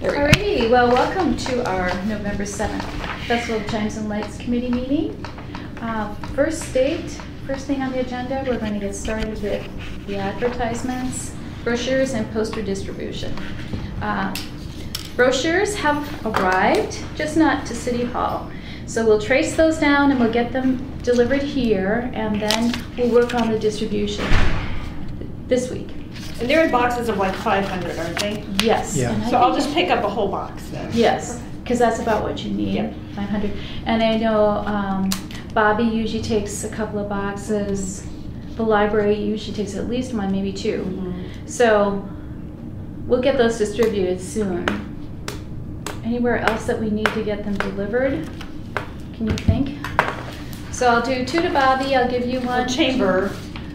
Alrighty, well, welcome to our November 7th Festival of Chimes and Lights Committee meeting. First thing on the agenda, we're going to get started with the advertisements, brochures, and poster distribution. Brochures have arrived, just not to City Hall. So we'll trace those down and we'll get them delivered here, and then we'll work on the distribution this week. And they're in boxes of like 500, aren't they? Yes. Yeah. So I'll just pick up a whole box then. Yes, because that's about what you need, Yep. 500. And I know Bobby usually takes a couple of boxes. The library usually takes at least one, maybe two. Mm-hmm. So we'll get those distributed soon. Anywhere else that we need to get them delivered? Can you think? So I'll do two to Bobby. I'll give you one. The chamber.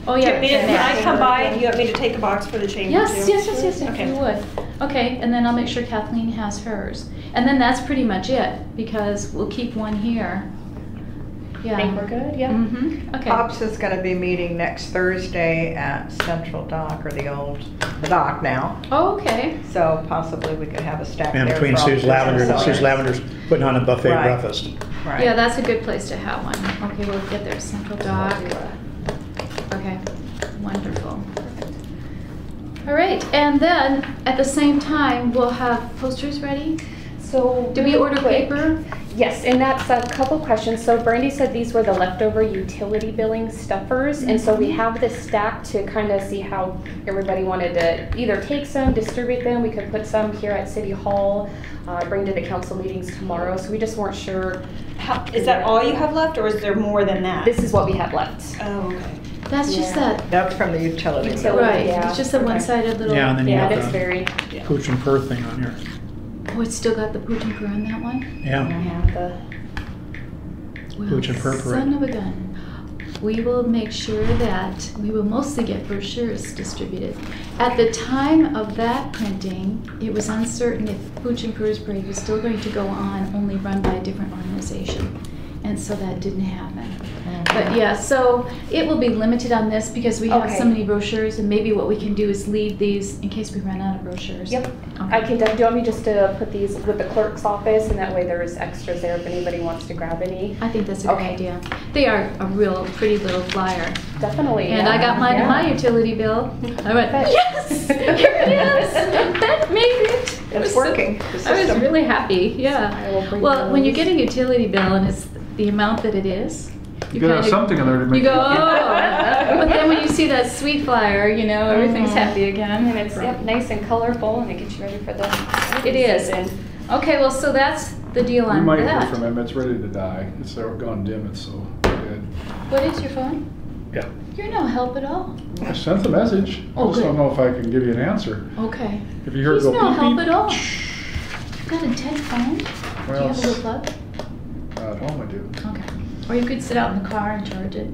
Oh yeah. When I come by, do you want me to take a box for the chamber Yes, too? yes, Okay. if you would. Okay, and then I'll make sure Kathleen has hers. And then that's pretty much it, because we'll keep one here. Yeah. I think we're good, yeah. Mm-hmm. Okay. Pops is going to be meeting next Thursday at Central Dock, or the dock now. Oh, okay. So possibly we could have a stack And there. between for all Sue's the Lavender, business Sue's owners. Lavender's putting on a buffet Right. breakfast. Right. Yeah, that's a good place to have one. Okay, we'll get there, Central Dock. Okay, wonderful. All right, and then at the same time, we'll have posters ready. So Did we really order quick- paper? Yes, and that's a couple questions. So Brandy said these were the leftover utility billing stuffers, and so we have this stack to kind of see how everybody wanted to either take some, distribute them. We could put some here at City Hall, bring to the council meetings tomorrow. So we just weren't sure. Is that all you have left, or is there more than that? This is what we have left. Oh, okay. That's just Yeah. that, That's from the utility. bill. Utility. right, Yeah, it's just a okay. one-sided little. Yeah, and then you Yeah, have it's the very. pooch and purr thing on here. Oh, it's still got the pooch and purr on that one? Yeah. Yeah, Well, Pooch and purr parade. son of a gun. We will make sure that we will mostly get brochures distributed. At the time of that printing, it was uncertain if Pooch and Purr's Parade was still going to go on, only run by a different organization. And so that didn't happen. But yeah, so it will be limited on this because we have Okay. so many brochures, and maybe what we can do is leave these in case we run out of brochures. Yep. Okay. I can. Do you want me just to put these with the clerk's office, and that way there's extras there if anybody wants to grab any? I think that's a good Okay. idea. They are a real pretty little flyer. Definitely. And yeah. I got mine in Yeah. my utility bill. I went, Bet. yes, here it is. That made it. It It's was so- working, the I was system. really happy. Yeah. I will bring Well, when you those. get a utility bill and it's the amount that it is, You gotta have kinda- something in there to make you go, it. oh. But then when you see that sweet flyer, you know, everything's happy again. And it's yep, nice and colorful, and it gets you ready for the. It is. season. Okay, well, so that's the deal We on might hear that. from him, it's ready to die. It's gone dim, it's so dead. What is your phone? Yeah. You're no help at all. I sent the message. I Oh, just don't good. know if I can give you an answer. Okay. If you hear it He's go no beep, help beep, at all. You've got a dead phone? Do you Well, have a little plug? At home I do. Okay. Or you could sit out in the car and charge it.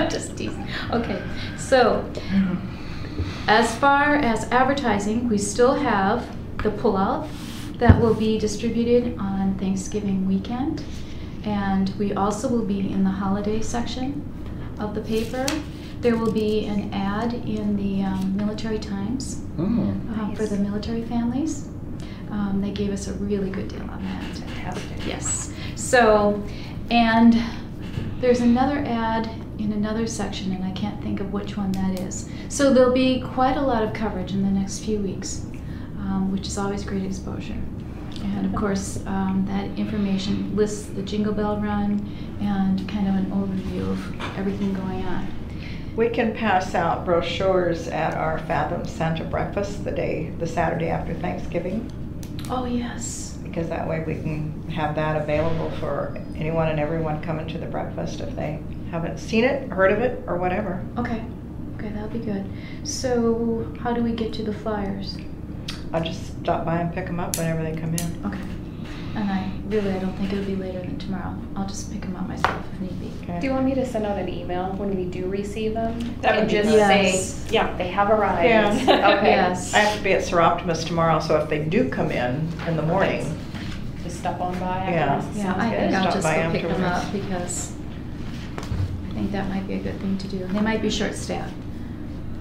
Just teasing. Okay, so as far as advertising, we still have the pullout that will be distributed on Thanksgiving weekend. And we also will be in the holiday section of the paper. There will be an ad in the Military Times Oh. for the military families. They gave us a really good deal on that. Fantastic. Yes. So, and there's another ad in another section, and I can't think of which one that is. So there'll be quite a lot of coverage in the next few weeks, which is always great exposure. And of course, that information lists the Jingle Bell Run and kind of an overview of everything going on. We can pass out brochures at our Fathom Santa breakfast the Saturday after Thanksgiving, Oh, yes. because that way we can have that available for anyone and everyone coming to the breakfast if they haven't seen it, heard of it, or whatever. Okay. Okay, that'll be good. So how do we get to the flyers? I'll just stop by and pick them up whenever they come in. Okay. And I don't think it'll be later than tomorrow. I'll just pick them up myself if need be. Okay. Do you want me to send out an email when we do receive them? That would and be just nice. say, Yeah. they have arrived. Yeah. Okay. Yes. I have to be at Sir Optimus tomorrow, so if they do come in the morning, Just stop on by. Yeah. afterwards. Yeah, Sounds I good. think I'll Stop just by go pick them afterwards. up because I think that might be a good thing to do. They might be short-staffed.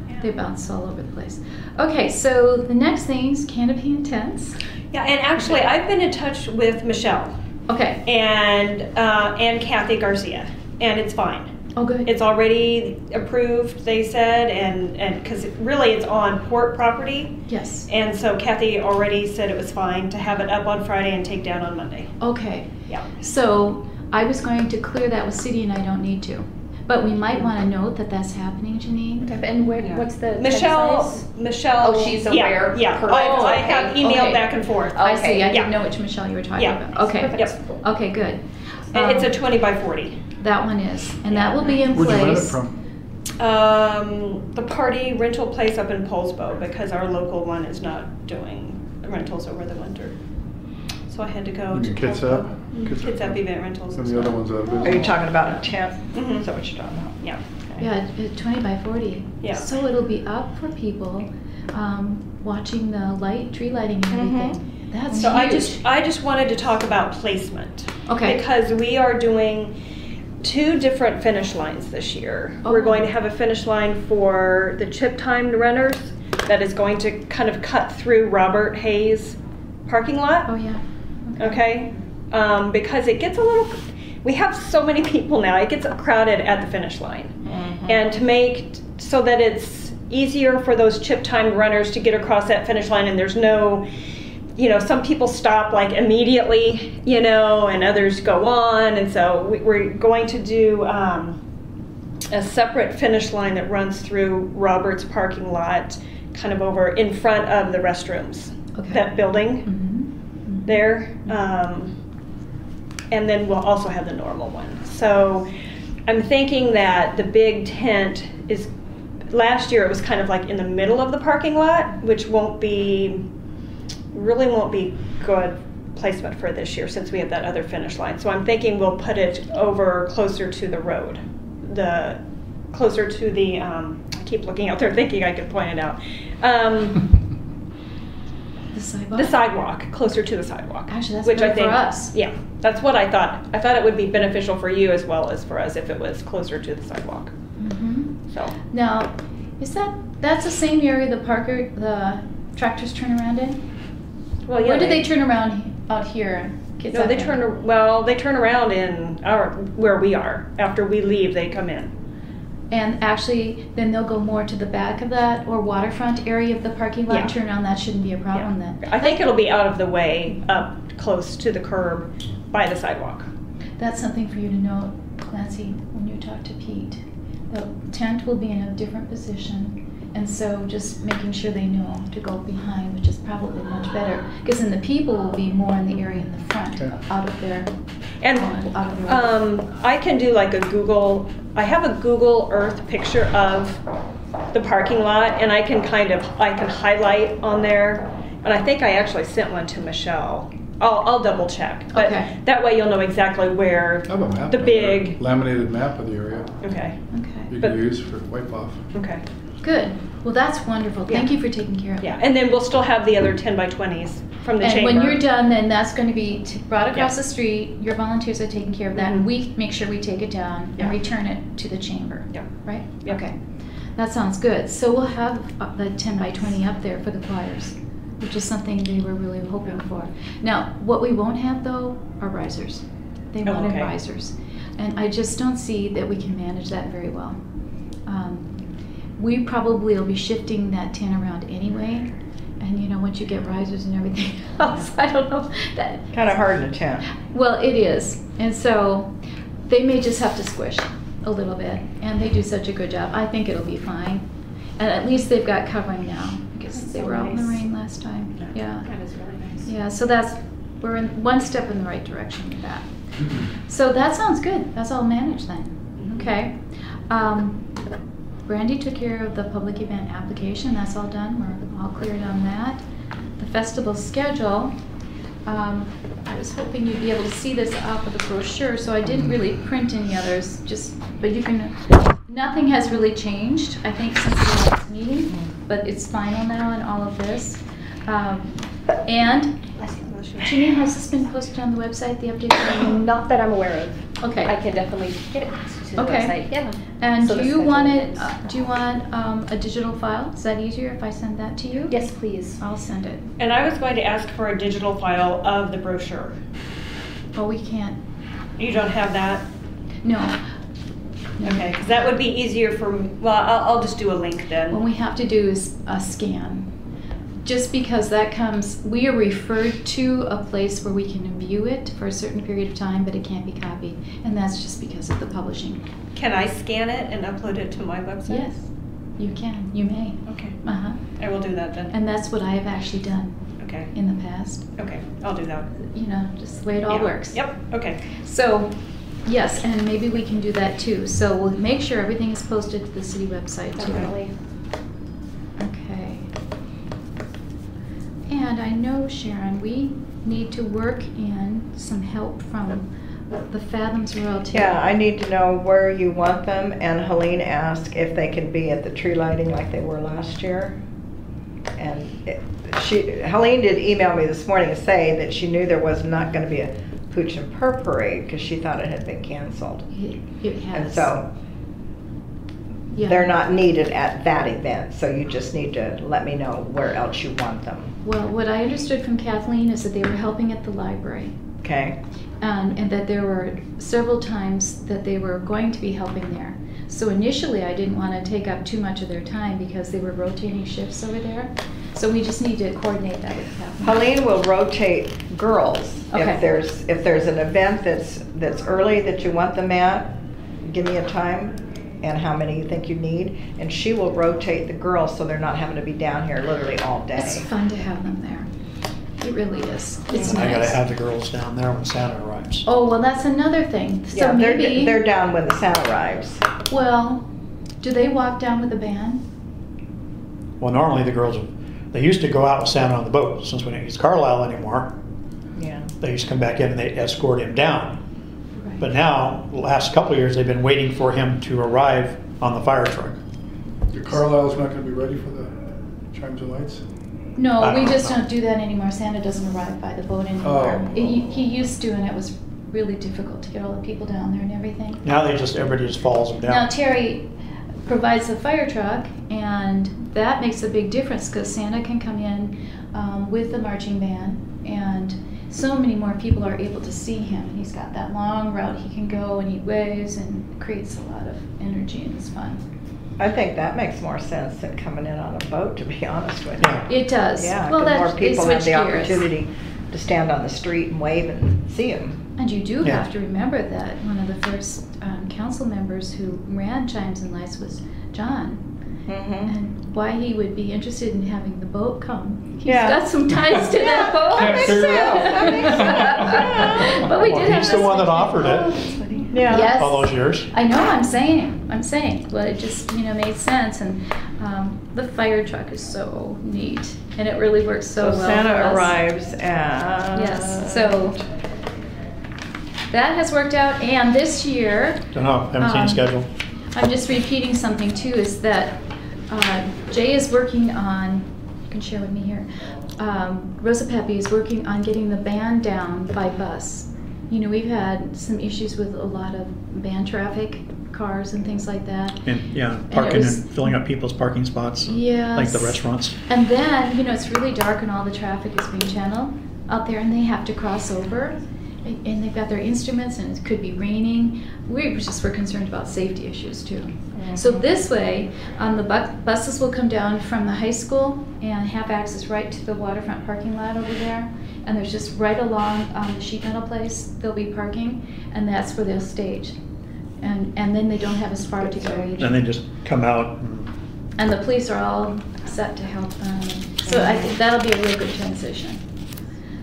Yeah. They bounce all over the place. Okay, so the next thing's canopy and tents. Yeah, and actually, I've been in touch with Michelle Okay. and Kathy Garcia, and it's fine. Oh, good. It's already approved, they said, and because really it's on port property. Yes. And so Kathy already said it was fine to have it up on Friday and take down on Monday. Okay. Yeah. So I was going to clear that with city, and I don't need to. But we might want to note that that's happening, Janine. And what's the tent Michelle, size? Michelle. Oh, she's aware. Yeah. Perfect. I have emailed Okay. back and forth. I see. I Yeah. didn't know which Michelle you were talking Yeah. about. Okay. Perfect. Yep. Okay, good. And it's a 20 by 40. That one is, and that will be in Where'd you rent it place. from? The party rental place up in Polsbo, because our local one is not doing rentals over the winter. So I had to go to Kitsap? Kitsap Event Rentals. And the other one's out of Are business. Mm-hmm. you talking about a tent? Mhm. Is that what you're talking about? Yeah. Okay. Yeah, 20 by 40. Yeah. So it'll be up for people watching the tree lighting and everything. That's So huge. I just wanted to talk about placement. Okay. Because we are doing 2 different finish lines this year. Oh. We're going to have a finish line for the chip timed runners that is going to kind of cut through Robert Hayes parking lot. Oh, yeah. Okay? Because it gets a little, we have so many people now, it gets crowded at the finish line. And to make so that it's easier for those chip timed runners to get across that finish line, and there's no, some people stop like immediately, and others go on. And so we're going to do a separate finish line that runs through Robert's parking lot, kind of over in front of the restrooms. Okay. That building Mhm. there. And then we'll also have the normal one. So I'm thinking that the big tent is, last year it was kind of like in the middle of the parking lot, which really won't be good placement for this year since we have that other finish line. So I'm thinking we'll put it over closer to the road, closer to the, I keep looking out there thinking I could point it out. The sidewalk? The sidewalk, closer to the sidewalk. Actually, that's which good I think, for us. Yeah, that's what I thought. I thought it would be beneficial for you as well as for us if it was closer to the sidewalk. Mhm. So, Now, that's the same area the tractors turn around in? well, yeah. Where do they turn around out here? No, they turn around in where we are. After we leave, they come in. And actually, then they'll go more to the back of that or waterfront area of the parking lot and Yeah. turn around. That shouldn't be a problem Yeah. then. I think it'll be out of the way, up close to the curb by the sidewalk. That's something for you to note, Clancy, when you talk to Pete. The tent will be in a different position, and so just making sure they know to go behind, which is probably much better, because then the people will be more in the area in the front, Okay. out of there. And out of the road. I can do like I have a Google Earth picture of the parking lot, and I can highlight on there, and I think I actually sent one to Michelle. I'll double check, but Okay. that way you'll know exactly where I have a map. the down big. there, laminated map of the area Okay, Okay, you But- can use for wipe off. okay, good. Well, that's wonderful. Thank Yeah. you for taking care of it. yeah, and then we'll still have the other 10 by 20s from the And chamber. when you're done, then that's going to be brought across Yeah. the street. Your volunteers are taking care of that, Mhm. and we make sure we take it down and Yeah. return it to the chamber. Yeah. Right? Yeah. Okay. That sounds good. So we'll have the 10 by 20 up there for the choirs, which is something they were really hoping for. Now, what we won't have though are risers. They Oh, wanted okay. risers, and I just don't see that we can manage that very well. We probably will be shifting that tent around anyway, and once you get risers and everything else, I don't know that. Kind of hard in a tent. Well, it is, and so they may just have to squish a little bit, and they do such a good job. I think it'll be fine, and at least they've got covering now because That's they so were out in the nice. rain last time. Yeah, That is really nice. yeah. So we're in one step in the right direction with that. So that sounds good. That's all managed then. Okay. Brandy took care of the public event application. That's all done. We're all cleared on that. The festival schedule. I was hoping you'd be able to see this off of the brochure, so I didn't really print any others. But you can. Nothing has really changed, I think, since the last meeting. But it's final now in all of this. And Janine, has this been posted on the website? The updated? Not that I'm aware of. Okay. I can definitely get it to the Okay. website. Yeah. And So do the you schedule want it? is- Do you want a digital file? Is that easier if I send that to you? Yes, please. I'll send it. And I was going to ask for a digital file of the brochure. Oh, we can't. You don't have that? No. Okay, because that would be easier for me. Well, I'll just do a link What then. we have to do is a scan. Just because that comes, we are referred to a place where we can view it for a certain period of time, but it can't be copied. And that's just because of the publishing. Can I scan it and upload it to my website? Yes, you can. You may. Okay, Uh-huh. I will do that then. And that's what I have actually done Okay, in the past. okay, I'll do that. You know, just the way it all Yeah. works. Yep, okay. So, yes, and maybe we can do that too. So we'll make sure everything is posted to the city website too. Definitely. Okay. And I know, Sharon, we need to work in some help from the Fathoms Royalty. Yeah, I need to know where you want them, and Helene asked if they can be at the tree lighting like they were last year. And Helene did email me this morning to say that she knew there was not gonna be a Pooch and Purr parade, because she thought it had been canceled. It has. And so, Yeah. they're not needed at that event, so you just need to let me know where else you want them, Well, what I understood from Kathleen is that they were helping at the library. okay? And that there were several times that they were going to be helping there. So initially, I didn't want to take up too much of their time because they were rotating shifts over there. So we just need to coordinate that with Kathleen. Helene will rotate girls. Okay. If there's an event that's early that you want them at, give me a time and how many you think you need, and she will rotate the girls so they're not having to be down here literally all It's day. fun to have them there. It really is. It's I gotta nice. have the girls down there when Santa arrives. Oh, well, that's another thing. So Yeah, maybe, they're down when the Santa arrives. well, do they walk down with the band? Well, normally the girls, they used to go out with Santa on the boat. Since we don't use Carlisle anymore, Yeah. they used to come back in and they escort him down. Right. But now, the last couple of years, they've been waiting for him to arrive on the fire truck. The Carlisle's not gonna be ready for the Chimes and Lights? No, I we don't just know. don't do that anymore. Santa doesn't arrive by the boat anymore. Oh. He used to, and it was really difficult to get all the people down there and everything. Now everybody just follows him Now down. Terry provides the fire truck, and that makes a big difference because Santa can come in with the marching band, and so many more people are able to see him. And he's got that long route he can go, and he waves and creates a lot of energy, and it's fun. I think that makes more sense than coming in on a boat, to be honest with Yeah. you. It does. Yeah, Well, 'cause that more they people have switch the gears. opportunity to stand on the street and wave and see him. And you do Yeah. have to remember that one of the first council members who ran Chimes and Lights was John. Mm-hmm. And why he would be interested in having the boat come. He's Yeah. got some ties to that boat. Can't figure it out. That makes sense. But we Well, did have he's the this one that one. offered Oh, it that's funny. Yeah. Yes. all those years. I know, I'm saying. Well, it just, made sense. And the fire truck is so neat. And it really works so well for Santa us. arrives at. Yes, so that has worked out. And this year, Don't know, haven't seen the schedule. I'm just repeating something too, is that Jay is working on, you can share with me here, Rosa Pepe is working on getting the band down by bus. We've had some issues with a lot of van traffic, cars and things like that. And, yeah, it parking was- and filling up people's parking spots, Yes. like the restaurants. And then, it's really dark and all the traffic is being channeled out there, and they have to cross over. And they've got their instruments, and it could be raining. We were concerned about safety issues too. So this way, the buses will come down from the high school and have access right to the waterfront parking lot over there. And there's just right along the sheet metal place they'll be parking, and that's where they'll stage. And then they don't have as far to go either. Then they just come out and And the police are all set to help them. So I think that'll be a real good transition.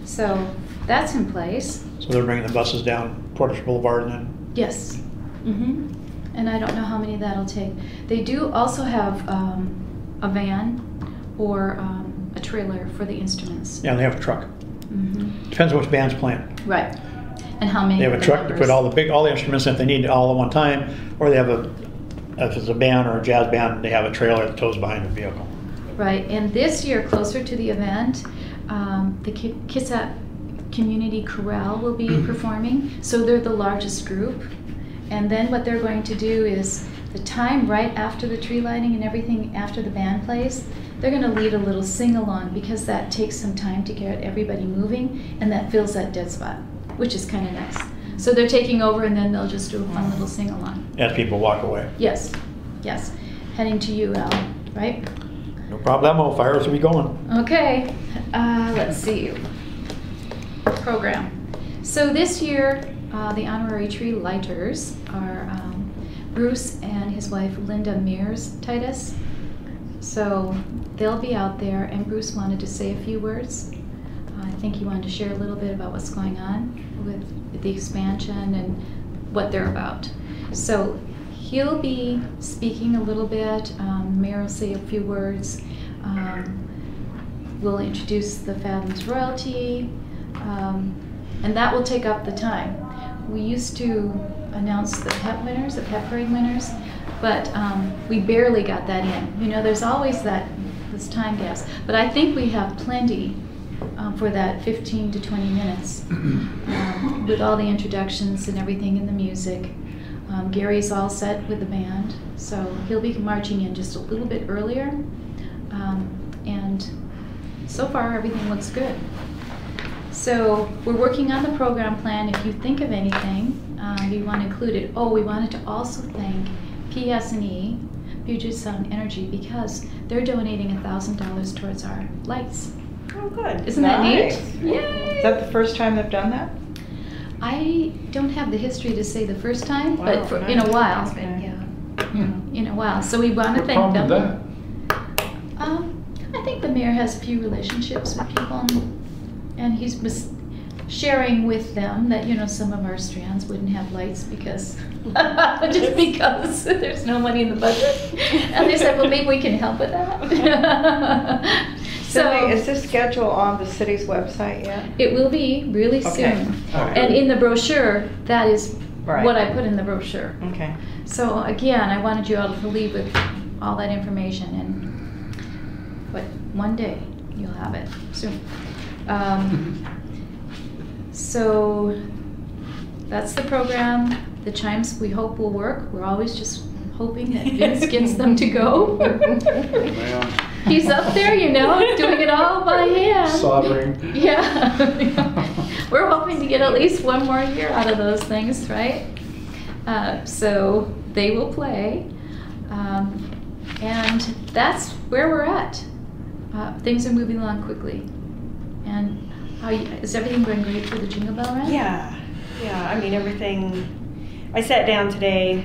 So that's in place. so they're bringing the buses down Portage Boulevard and then, Yes. And I don't know how many that'll take. They do also have a van or a trailer for the instruments. yeah, they have a truck. Mhm. Depends which band's playing. Right. And how many? They have a of the truck to put members. all the instruments in if they need all at one time, or they have if it's a band or a jazz band, they have a trailer that tows behind the Right. And this year, closer to the event, the community chorale will be performing. So they're the largest group. And then what they're going to do is the time right after the tree lighting and everything, after the band plays, they're going to lead a little sing-along because that takes some time to get everybody moving, and that fills that dead spot, which is kind of nice. So they're taking over, and then they'll just do a fun little sing-along. As people walk away. Yes, yes. Heading to you, Al, right? No problemo, fires will be going. Okay, let's see. Program. So this year, the honorary tree lighters are Bruce and his wife Linda Mears Titus. So they'll be out there, and Bruce wanted to say a few words. I think he wanted to share a little bit about what's going on with the expansion and what they're about. So he'll be speaking a little bit. Mayor will say a few words. We'll introduce the Fathoms royalty, and that will take up the time. We used to announce the pet winners, the pet parade winners, but we barely got that in. You know, there's always this time gaps, but I think we have plenty for that 15 to 20 minutes with all the introductions and everything in the music. Gary's all set with the band, so he'll be marching in just a little bit earlier, and so far everything looks good. So we're working on the program plan. If you think of anything you want to include it. Oh, we wanted to also thank PS&E, Puget Sound Energy, because they're donating $1,000 towards our lights. Oh, good. Isn't that neat? Nice. Yay! Is that the first time they've done that? I don't have the history to say the first time, Wow, but in a while. nice. Okay. In a while. So we want to What thank them. prompted I think the mayor has a few relationships with people, and he was sharing with them that, you know, some of our strands wouldn't have lights because just because there's no money in the budget. And they said, well, maybe we can help with that. Cindy, is this schedule on the city's website yet? It will be really Okay. soon. All right. And in the brochure, that is Right. what I put in the brochure. Okay. So again, I wanted you all to leave with all that information, but one day you'll have it soon. So that's the program. The chimes we hope will work. We're always just hoping that Vince gets them to go. Man, He's up there, you know, doing it all by hand. soldering. Yeah. We're hoping to get at least one more year out of those things, right? So they will play. And that's where we're at. Things are moving along quickly. And is everything going great for the Jingle Bell Run? Yeah, I mean, everything, I sat down today,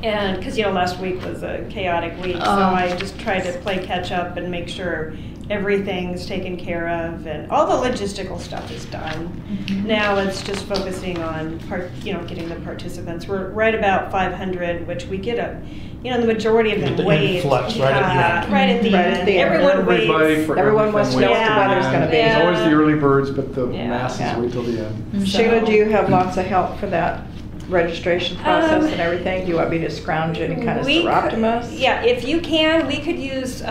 and, because, you know, last week was a chaotic week, so I just tried to play catch up and make sure everything's taken care of, and all the logistical stuff is done. Mhm. Now it's just focusing on, getting the participants. We're right about 500, which we get the majority of You them get the wait. influx right at the end. Right at the Right end. at the end. Everyone Everybody waits. for Everyone wants to know everything what the Yeah. weather's gonna be. There's Yeah. always the early birds, but the Yeah. masses Yeah. wait till the end. Sheila, do you have lots of help for that registration process and everything? Do you want me to scrounge any kind of We could- Seroptimus? Yeah, if you can, we could use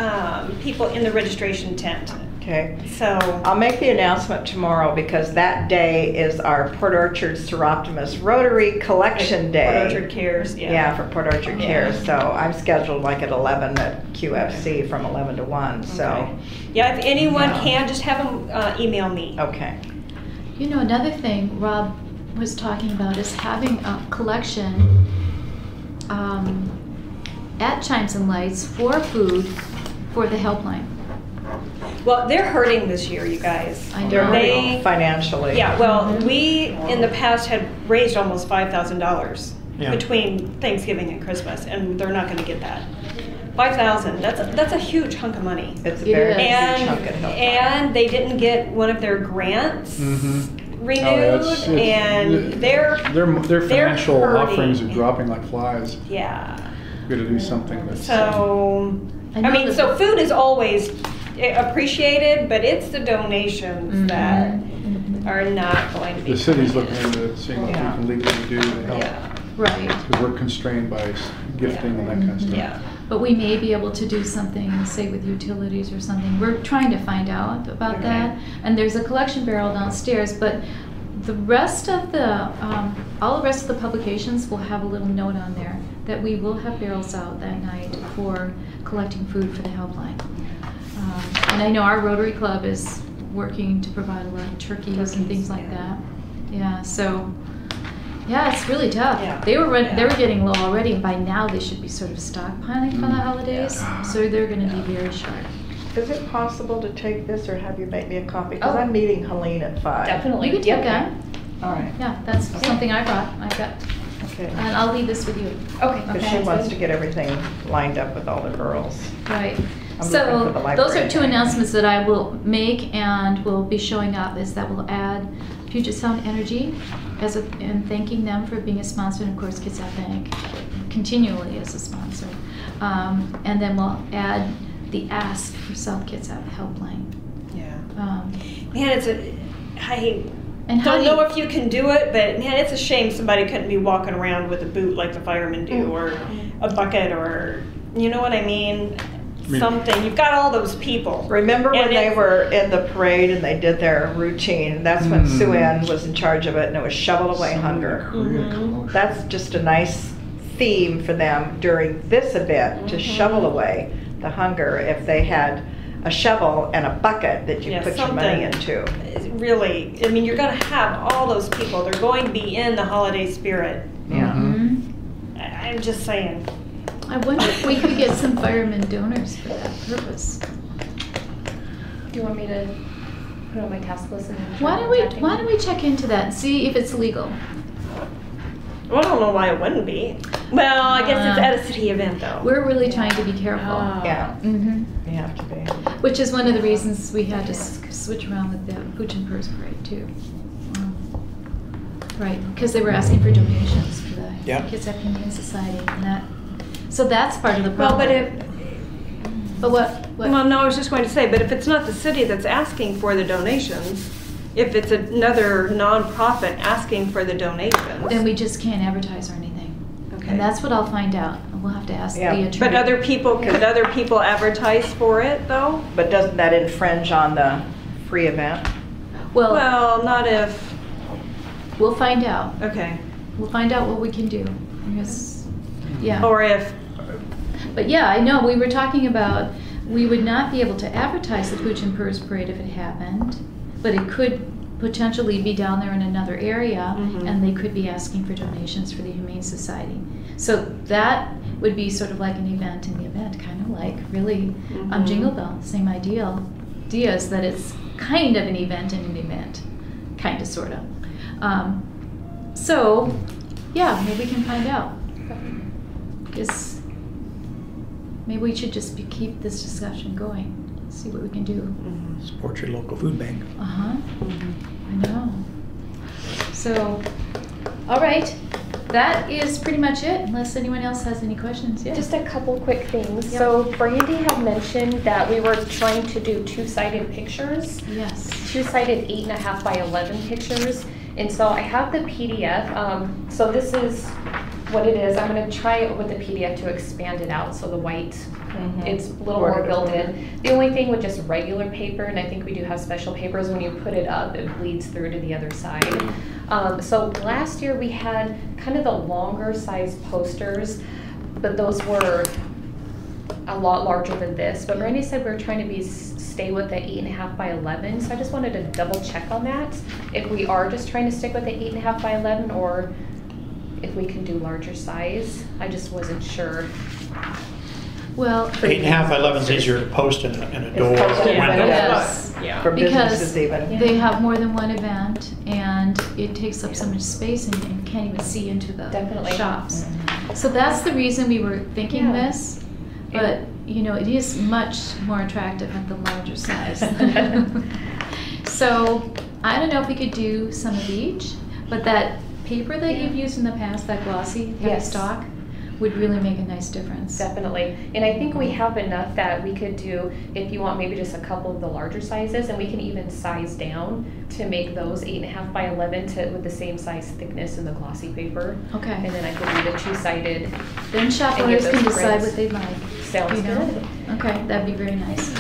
people in the registration tent. Okay. So, I'll make the announcement tomorrow because that day is our Port Orchard Seroptimus Rotary Collection Day. Port Orchard Cares, Yeah, for Port Orchard Yeah. Cares. So I'm scheduled like at 11 at QFC from 11 to 1. So, Okay. Yeah, if anyone Yeah. can, just have them email me. okay. You know, another thing Rob was talking about is having a collection at Chimes and Lights for food for the helpline. Well, they're hurting this year, you guys. I know. They're They- hurting financially. Yeah, well, we in the past had raised almost $5,000 Yeah. between Thanksgiving and Christmas, and they're not going to get that. 5,000. That's a huge hunk of money. It's a It very is. huge And chunk of help. and they didn't get one of their grants renewed, it's- and they're Their financial hurting. offerings are dropping like flies. yeah. We gotta do something that's. So I know that- so food is always appreciated, but it's the donations that are not going to be. The city's looking into seeing what we Yeah. can legally do to help. Yeah. Right. Because we're constrained by gifting and that kind of stuff. Yeah. But we may be able to do something, say with utilities or something. We're trying to find out about that. And there's a collection barrel downstairs, but the rest of the, all the rest of the publications will have a little note on there that we will have barrels out that night for collecting food for the helpline. And I know our Rotary Club is working to provide a lot of turkeys and things like that. Yeah, so yeah, it's really tough. Yeah. They were getting low already, and by now they should be sort of stockpiling for the holidays. So they're going to be very short. Is it possible to take this, or have you make me a copy? Because Oh. I'm meeting Helene at 5. Definitely. You can take that. All right. Yeah, that's something I brought. I've got, Okay. and I'll leave this with you. Okay. Because she wants to get everything lined up with all the girls. Right. I'm So looking for the those library are two bag. announcements that I will make and will be showing up, is that we'll add Puget Sound Energy and thanking them for being a sponsor, and of course Kitsap Bank continually as a sponsor. And then we'll add the Ask for South Kitsap helpline. Yeah. Man, I and how don't do know you- if you can do it, but man, it's a shame somebody couldn't be walking around with a boot like the firemen do, or a bucket, or, you know what I mean? Something. You've got all those people. Remember when And they it's- were in the parade and they did their routine? That's when Sue Ann was in charge of it, and it was shovel away hunger. That's just a nice theme for them during this event, to shovel away the hunger if they had a shovel and a bucket that you Yeah, put your money into. It's really, I mean, you're going to have all those people. They're going to be in the holiday spirit. Yeah. Mhm. I'm just saying. I wonder if we could get some firemen donors for that purpose. Do you want me to put it on my task list? And Why don't we check into that and see if it's legal? Well, I don't know why it wouldn't be. Well, I guess it's Uh, at a city event, though. We're really trying to be careful. Yeah, Mm-hmm. you have to be. Which is one of the reasons we had to switch around with the Hooch and Purse Parade too. Right, because they were asking for donations for the Yep. Kitsap Humane Society, and that. So that's part of the Well, problem. but if, But what? well, no, I was just going to say, but if it's not the city that's asking for the donations, if it's another nonprofit asking for the donations. Then we just can't advertise or anything. Okay. And that's what I'll find out. And we'll have to ask Yeah, the attorney. But could other people advertise for it, though? But doesn't that infringe on the free event? Well, Well, not if, we'll find out. okay. We'll find out what we can do. Because, yeah. Or if, But yeah, I know, we were talking about, we would not be able to advertise the Hooch and Purse Parade if it happened, but it could potentially be down there in another area, Mhm. and they could be asking for donations for the Humane Society. So that would be sort of like an event in the event, kind of like really Mhm. Jingle Bell, same idea is that it's kind of an event in an event, kind of, sort of. So, yeah, maybe we can find out. Because maybe we should just keep this discussion going, see what we can do. Support your local food bank. Uh-huh. I know. So, all right. That is pretty much it, unless anyone else has any questions. Yeah. Just a couple quick things. Yeah. So Brandy had mentioned that we were trying to do two-sided pictures. Yes. Two-sided 8.5 by 11 pictures. And so I have the PDF. So this is what it is. I'm going to try it with the PDF to expand it out so the white, it's a little more built in. The only thing with just regular paper, and I think we do have special papers, when you put it up, it bleeds through to the other side. So last year we had kind of the longer size posters, but those were a lot larger than this. But Brandy said we were trying to stay with the 8.5 by 11. So I just wanted to double check on that. If we are just trying to stick with the 8.5 by 11, or if we can do larger size. I just wasn't sure. Well, 8.5 by 11 is easier to post in a door or posted in window. yes. yeah. For Because businesses even. they have more than one event, and it takes up so much space, and you can't even see into the Definitely. shops. So that's the reason we were thinking Yeah. this, but you know, it is much more attractive at the larger size. So I don't know if we could do some of each, but that paper that you've used in the past, that glossy heavy Yes. stock, would really make a nice difference. Definitely. And I think we have enough that we could do, if you want, maybe just a couple of the larger sizes, and we can even size down to make those 8.5 by 11 with the same size thickness in the glossy paper. Okay. And then I could do the two-sided. Then shop and get owners can those decide prints. what they'd like. Sounds good. Okay, that'd be very nice.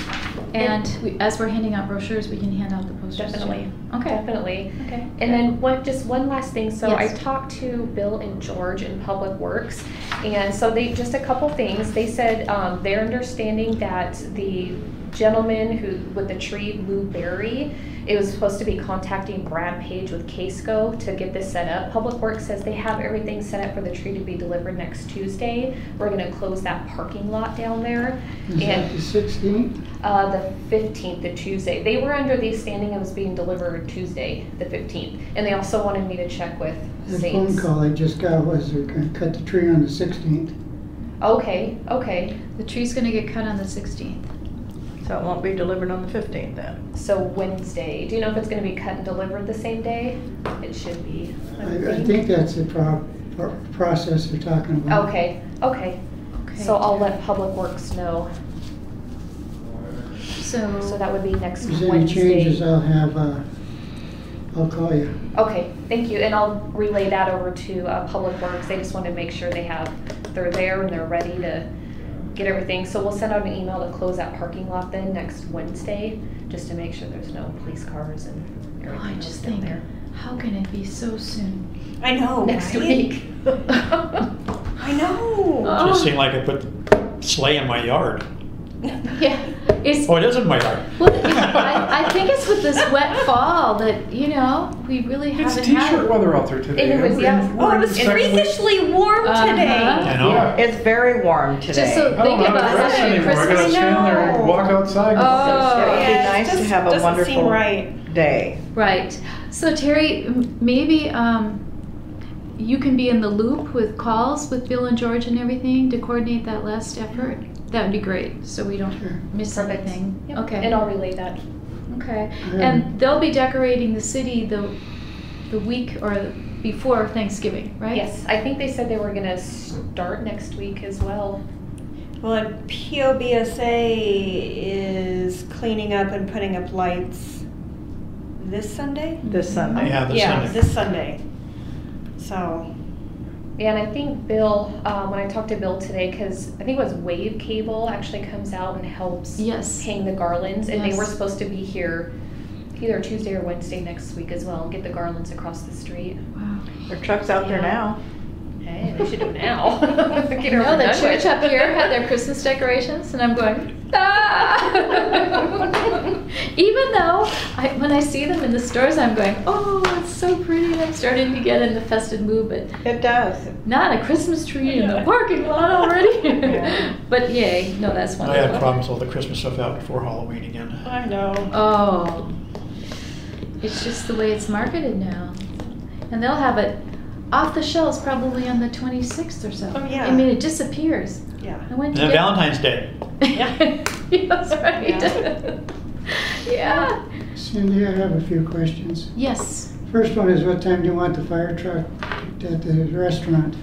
And as we're handing out brochures, we can hand out the posters. Definitely. Too. Okay. Definitely. Okay. And then just one last thing. So Yes. I talked to Bill and George in Public Works, and so just a couple things. They said they're understanding that the gentleman with the tree, Lou Berry, it was supposed to be contacting Brad Page with Casco to get this set up. Public Works says they have everything set up for the tree to be delivered next Tuesday. We're going to close that parking lot down there. Is that the 16th? The 15th, the Tuesday. They were under the standing it was being delivered Tuesday, the 15th. And they also wanted me to check with The Saints. phone call I just got was they're going to cut the tree on the 16th. Okay, okay. The tree's gonna get cut on the 16th. So it won't be delivered on the 15th then? So Wednesday. Do you know if it's going to be cut and delivered the same day? It should be. I think that's the process they're talking about. Okay, okay. Okay. So I'll let Public Works know. So that would be next If there's any Wednesday. changes, I'll call you. Okay, thank you. And I'll relay that over to Public Works. They just want to make sure they're there and they're ready to get everything. So we'll send out an email to close that parking lot then next Wednesday, just to make sure there's no police cars and everything I else just down think, there. how can it be so soon? I know, Next right? week. I know. Oh. Just seemed like I put the sleigh in my yard. Yeah, it's, Oh, it is in my yard. well, I think it's with this wet fall that, we really It's haven't t-shirt had. weather out there today. And it was, yeah. Oh, it was freakishly warm today. I know. Yeah. It's very warm today. Just so I don't think have about to dress having a anymore. I gotta Christmas. stand there and No. walk outside. Oh. It would be Yeah, nice it to have a doesn't seem wonderful right. day. Right. So Terry, maybe you can be in the loop with calls with Bill and George and everything to coordinate that last effort. That would be great, so we don't Sure. miss Perfect. anything. Yep. Okay. And I'll relay that. Okay. Yeah. And they'll be decorating the city the week or before Thanksgiving, right? Yes, I think they said they were gonna start next week as well. Well, and POBSA is cleaning up and putting up lights this Sunday? This Sunday. Yeah, this Yeah, Sunday. this Sunday. So, Yeah, and I think Bill, when I talked to Bill today, because I think it was Wave Cable actually comes out and helps Yes. hang the garlands, and they Yes. were supposed to be here either Tuesday or Wednesday next week as well, and get the garlands across the street. Wow. Their truck's out there Yeah. now. Hey, they should do it now. Get You her know, the done church with. up here had their Christmas decorations, and I'm going, ah! Even though when I see them in the stores, I'm going, oh, it's so pretty. I'm starting to get in the festive mood, but It does. not a Christmas tree in the parking lot already. Yeah. But yay, no, that's I wonderful. had problems with all the Christmas stuff out before Halloween again. I know. Oh, it's just the way it's marketed now. And they'll have it off the shelves probably on the 26th or so. Oh, yeah. I mean, it disappears. Yeah. I went And to then get- Valentine's Day. Yeah, that's right. Yeah. Cindy, I have a few questions. Yes. First one is, what time do you want the fire truck at the restaurant?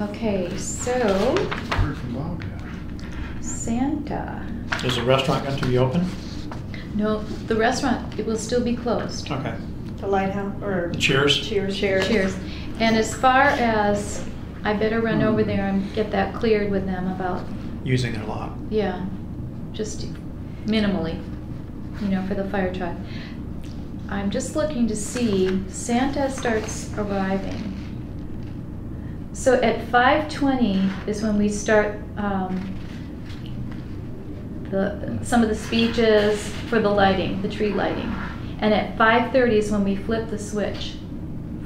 Okay, so Heard from Bobcat. Santa. Is the restaurant going to be open? No, the restaurant, it will still be closed. Okay. The lighthouse, or Cheers. Cheers. Cheers. And as far as, I better run over there and get that cleared with them about, Using their lot. yeah, just minimally, for the fire truck. I'm just looking to see, Santa starts arriving. So at 5:20 is when we start some of the speeches for the lighting, the tree lighting. And at 5:30 is when we flip the switch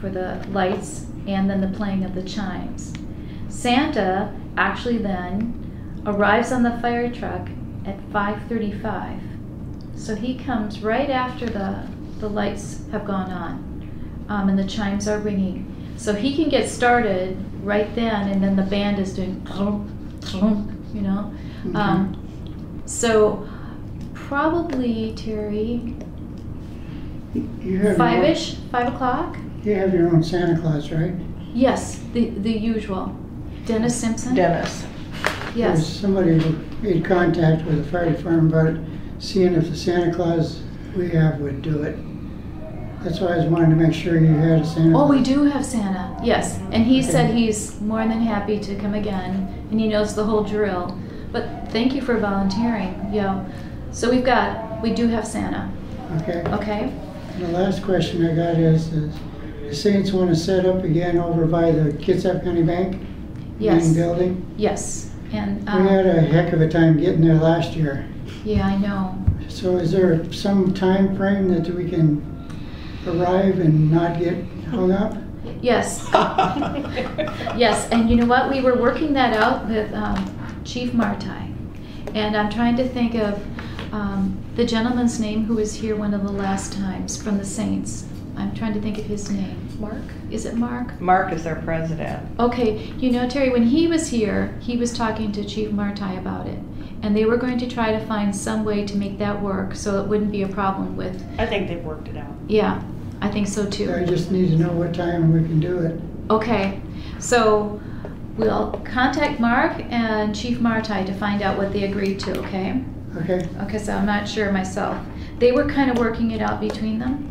for the lights and then the playing of the chimes. Santa actually then arrives on the fire truck at 5:35. So he comes right after the lights have gone on and the chimes are ringing. So he can get started right then, and then the band is doing, so probably, Terry, You have your own- 5-ish, 5 o'clock? You have your own Santa Claus, right? Yes, the usual. Dennis Simpson? Dennis. There was Yes. somebody who made contact with the fire department about seeing if the Santa Claus we have would do it. That's why I was wanting to make sure you had a Santa Oh, Claus. we do have Santa, yes. And he Okay. said he's more than happy to come again, and he knows the whole drill. But thank you for volunteering, So we do have Santa, Okay. okay? And the last question I got is the Saints want to set up again over by the Kitsap County Bank? Main Yes, building? yes. And, We had a heck of a time getting there last year. yeah, I know. So is there some time frame that we can arrive and not get hung up? Yes. Yes, and you know what? We were working that out with Chief Martai. And I'm trying to think of the gentleman's name who was here one of the last times from the Saints. I'm trying to think of his name. Mark? Is it Mark? Mark is their president. Okay, Terry, when he was here, he was talking to Chief Martai about it. And they were going to try to find some way to make that work so it wouldn't be a problem with, I think they've worked it out. yeah, I think so I too. just need to know what time we can do it. Okay, so we'll contact Mark and Chief Martai to find out what they agreed to, okay? Okay? Okay, so I'm not sure myself. They were kind of working it out between them,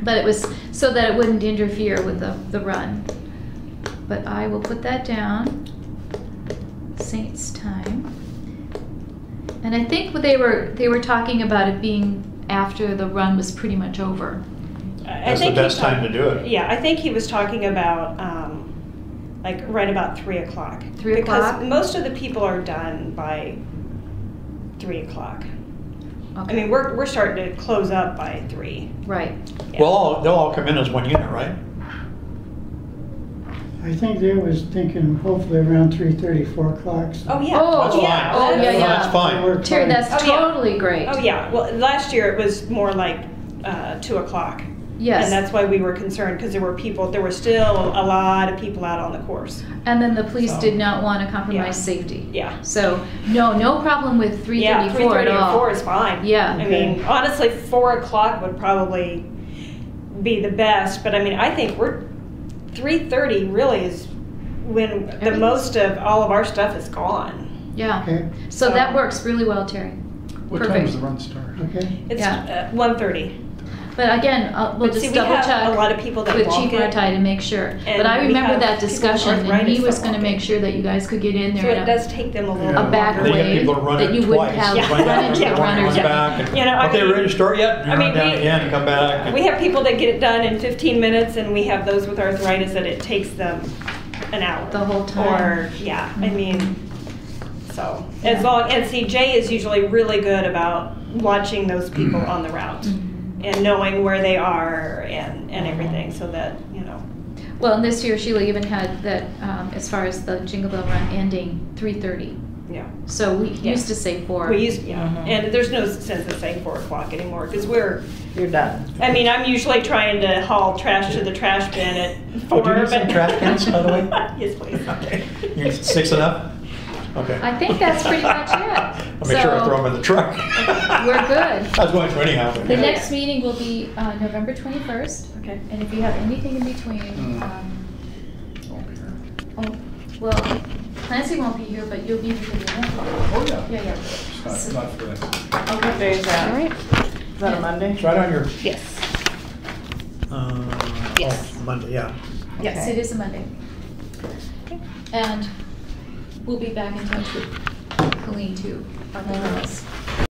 but it was so that it wouldn't interfere with the run. But I will put that down. Saints time. And I think they were talking about it being after the run was pretty much over. That's the best time to do it. Yeah, I think he was talking about like right about 3 o'clock. 3 o'clock? Because most of the people are done by 3 o'clock. Okay. I mean, we're starting to close up by 3. Right. Yeah. Well, they'll all come in as one unit, right? I think they was thinking hopefully around 3:30, 4 o'clock. So Oh yeah. Oh, That's yeah. fine. Oh, yeah, Well, yeah. That's fine. Work Terry, fine. that's Oh, yeah. totally great. Oh yeah. Well, last year it was more like 2 o'clock. Yes. And that's why we were concerned, because there were still a lot of people out on the course. And then the police So- did not want to compromise Yeah. safety. Yeah. So, no problem with 3:34 Yeah, at 3:30 or all. 4 is fine. Yeah. I mean, honestly, 4 o'clock would probably be the best, but I mean, I think 3:30 really is when the Everything's- most of all of our stuff is gone. Yeah. Okay, So that works really well, Terry. What time Perfect. does the run start? okay. It's Yeah. 1:30. But again, we'll But see, just we double have check a lot of people that with walk Chief it, Martai to make sure. and But I we remember have that people with discussion, and he arthritis was that going to walk make it. sure that you guys could get in So there it in does take them a little Yeah. a back And then you got way people to run that it you wouldn't twice. have Yeah. Run down, into Yeah. the runners. run back. And You know, I okay, mean- ready to start yet? And I mean, run down we- again and come back. We have people that get it done in 15 minutes, and we have those with arthritis that it takes them an hour. The whole time. Or, yeah, I mean, so, Yeah. as long, and see, Jay is usually really good about watching those people on the route Mhm. and knowing where they are and everything, so that, Well, and this year Sheila even had that, as far as the Jingle Bell Run ending 3:30. yeah. So we Yeah. used to say 4. We used, yeah, Mhm. and there's no sense in saying 4 o'clock anymore, because You're done. I mean, I'm usually trying to haul trash to the trash bin at 4. Oh, do you need some but- trash cans, by the way? Yes, please. Okay. You need 6 enough? Okay. I think that's pretty much it. I'll make sure I So, throw them in the truck. we're good. I was going to anyhow. but The yeah. next meeting will be November 21st. Okay. And if you have anything in between, Won't be here. oh, well, Clancy won't be here, but you'll be here for the event. Oh, yeah. Yeah, yeah. It's not for that. What day is that? All right. Is that a Monday? It's right on your, Yes. Yes. oh, Monday, yeah. Yes, Okay. it is a Monday. And we'll be back in touch with Colleen too on the rules.